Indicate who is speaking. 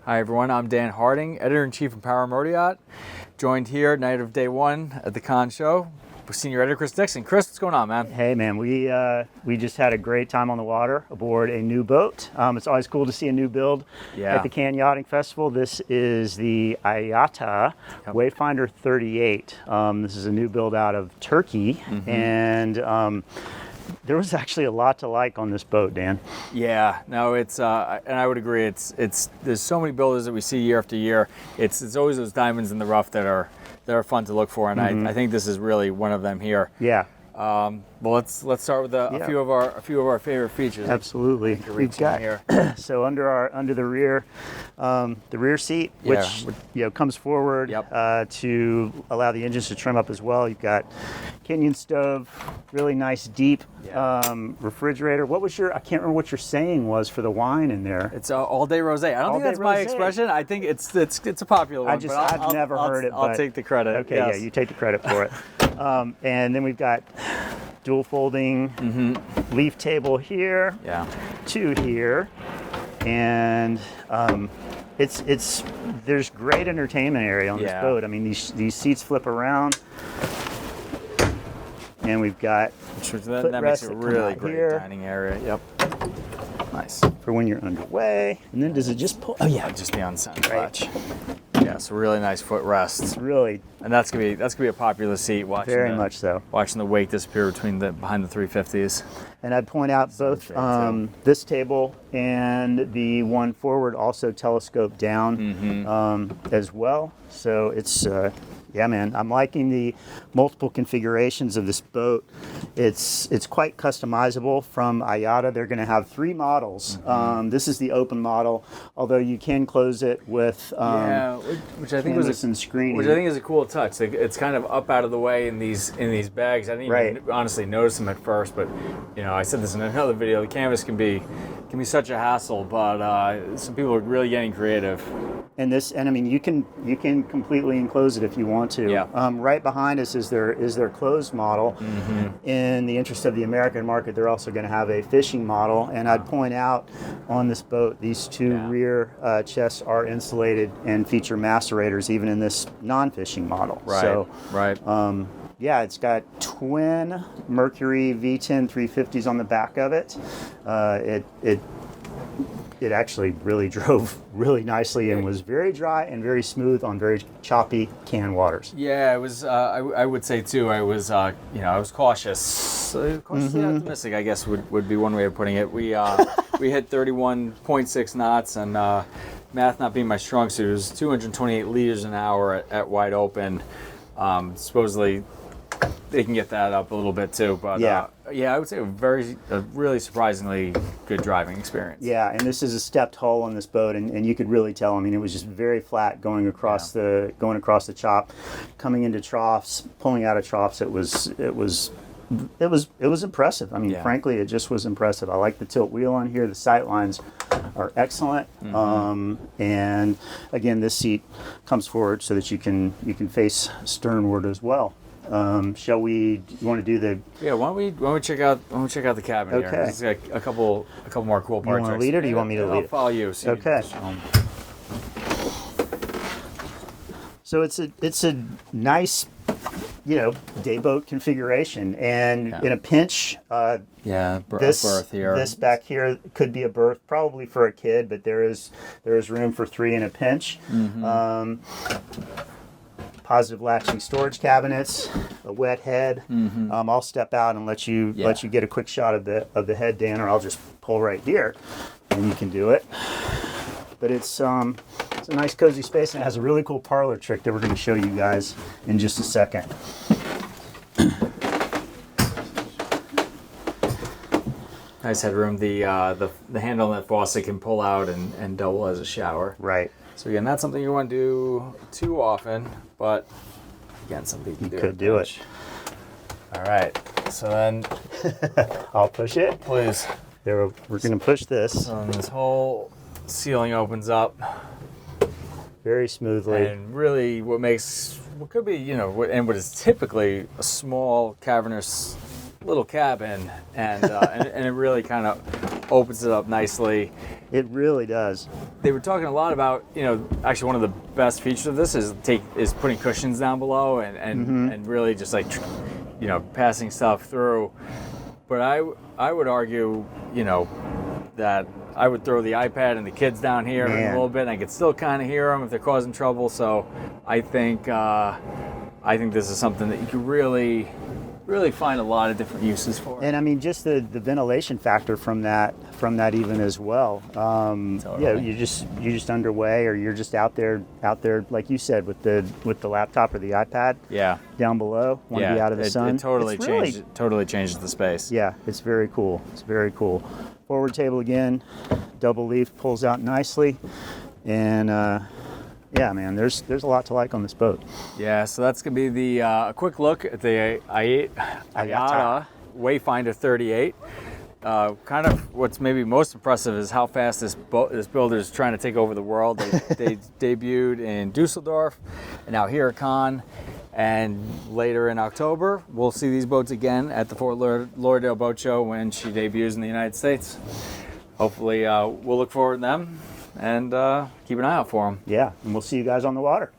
Speaker 1: Hi everyone, I'm Dan Harding, Editor-in-Chief of Power Motor Yacht, joined here night of day one at the Con Show with Senior Editor Chris Dixon. Chris, what's going on, man?
Speaker 2: Hey man, we just had a great time on the water aboard a new boat. It's always cool to see a new build at the Cannes Yachting Festival. This is the IATA Wayfinder 38. This is a new build out of Turkey, and there was actually a lot to like on this boat, Dan.
Speaker 1: Yeah, no, it's and I would agree. It's there's so many builders that we see year after year. It's always those diamonds in the rough that are fun to look for, and I think this is really one of them here.
Speaker 2: Yeah.
Speaker 1: Well, let's start with a few of our favorite features.
Speaker 2: Absolutely. We've got
Speaker 1: here.
Speaker 2: So under the rear seat, which comes forward to allow the engines to trim up as well. You've got Kenyan stove, really nice deep refrigerator. What was I can't remember what your saying was for the wine in there.
Speaker 1: It's all day rosé. I don't think that's my expression. I think it's a popular one.
Speaker 2: I've never heard it.
Speaker 1: I'll take the credit.
Speaker 2: Okay, yeah, you take the credit for it. And then we've got dual folding leaf table here, two here, and there's great entertainment area on this boat. I mean, these seats flip around, and we've got
Speaker 1: that makes a really great dining area. Yep, nice
Speaker 2: for when you're underway. And then does it just pull? Oh yeah,
Speaker 1: just the on-sound latch. Yeah, so really nice footrests.
Speaker 2: Really,
Speaker 1: and that's gonna be a popular seat.
Speaker 2: Very much so.
Speaker 1: Watching the wake disappear behind the 350s.
Speaker 2: And I'd point out both this table and the one forward also telescope down as well. So it's yeah, man, I'm liking the multiple configurations of this boat. It's quite customizable from IATA. They're going to have 3 models. This is the open model, although you can close it with
Speaker 1: which I think was
Speaker 2: screening.
Speaker 1: Which I think is a cool touch. It's kind of up out of the way in these bags. I didn't even honestly notice them at first, but I said this in another video. The canvas can be such a hassle, but some people are really getting creative.
Speaker 2: And I mean, you can completely enclose it if you want to.
Speaker 1: Yeah.
Speaker 2: Right behind us is their closed model. In the interest of the American market, they're also going to have a fishing model. And I'd point out on this boat, these 2 rear chests are insulated and feature macerators even in this non-fishing model.
Speaker 1: Right.
Speaker 2: So, yeah, it's got twin Mercury V10 350s on the back of it. It actually really drove really nicely and was very dry and very smooth on very choppy Cannes waters.
Speaker 1: Yeah, it was. I would say too. I was cautiously optimistic, I guess would be one way of putting it. We hit 31.6 knots, and math not being my strong suit, it was 228 liters an hour at wide open. Supposedly, they can get that up a little bit too, but I would say a really surprisingly good driving experience.
Speaker 2: Yeah, and this is a stepped hull on this boat, and you could really tell. I mean, it was just very flat going across the chop, coming into troughs, pulling out of troughs. It was impressive. I mean, frankly, it just was impressive. I like the tilt wheel on here. The sight lines are excellent, and again, this seat comes forward so that you can face sternward as well. Shall we? You want to do the?
Speaker 1: Yeah. Why don't we check out the cabin here? It's got a couple more cool parts.
Speaker 2: You want to lead it, or do you want me to lead it?
Speaker 1: I'll follow you. So
Speaker 2: okay. So it's a nice, day boat configuration, and in a pinch,
Speaker 1: berth here.
Speaker 2: This back here could be a berth, probably for a kid, but there is room for 3 in a pinch. Positive latching storage cabinets, a wet head. I'll step out and let you get a quick shot of the head, Dan, or I'll just pull right here, and you can do it. But it's a nice cozy space, and it has a really cool parlor trick that we're going to show you guys in just a second.
Speaker 1: Nice headroom. The handle on that faucet can pull out and double as a shower.
Speaker 2: Right.
Speaker 1: So again, not something you want to do too often, but again, something you
Speaker 2: could do it.
Speaker 1: All right. So then,
Speaker 2: I'll push it.
Speaker 1: Please.
Speaker 2: We're going to push this.
Speaker 1: So this whole ceiling opens up
Speaker 2: very smoothly,
Speaker 1: and really, what could be, and what is typically a small cavernous little cabin, and it really kind of opens it up nicely.
Speaker 2: It really does.
Speaker 1: They were talking a lot about, actually one of the best features of this is putting cushions down below and really just like, passing stuff through. But I would argue, that I would throw the iPad and the kids down here in a little bit, and I could still kind of hear them if they're causing trouble. So I think this is something that you could really find a lot of different uses for.
Speaker 2: And I mean, just the ventilation factor from that even as well.
Speaker 1: Totally.
Speaker 2: Yeah, you're just underway, or you're just out there, like you said, with the laptop or the iPad.
Speaker 1: Yeah.
Speaker 2: Down below, want to be out of the sun.
Speaker 1: It totally changes the space.
Speaker 2: Yeah, it's very cool. It's very cool. Forward table again, double leaf, pulls out nicely, and yeah, man, there's a lot to like on this boat.
Speaker 1: Yeah, so that's gonna be a quick look at the Aiata Wayfinder 38. Kind of what's maybe most impressive is how fast this builder is trying to take over the world. They debuted in Dusseldorf, and now here at Cannes, and later in October we'll see these boats again at the Fort Lauderdale Boat Show when she debuts in the United States. Hopefully, we'll look forward to them and keep an eye out for them.
Speaker 2: Yeah, and we'll see you guys on the water.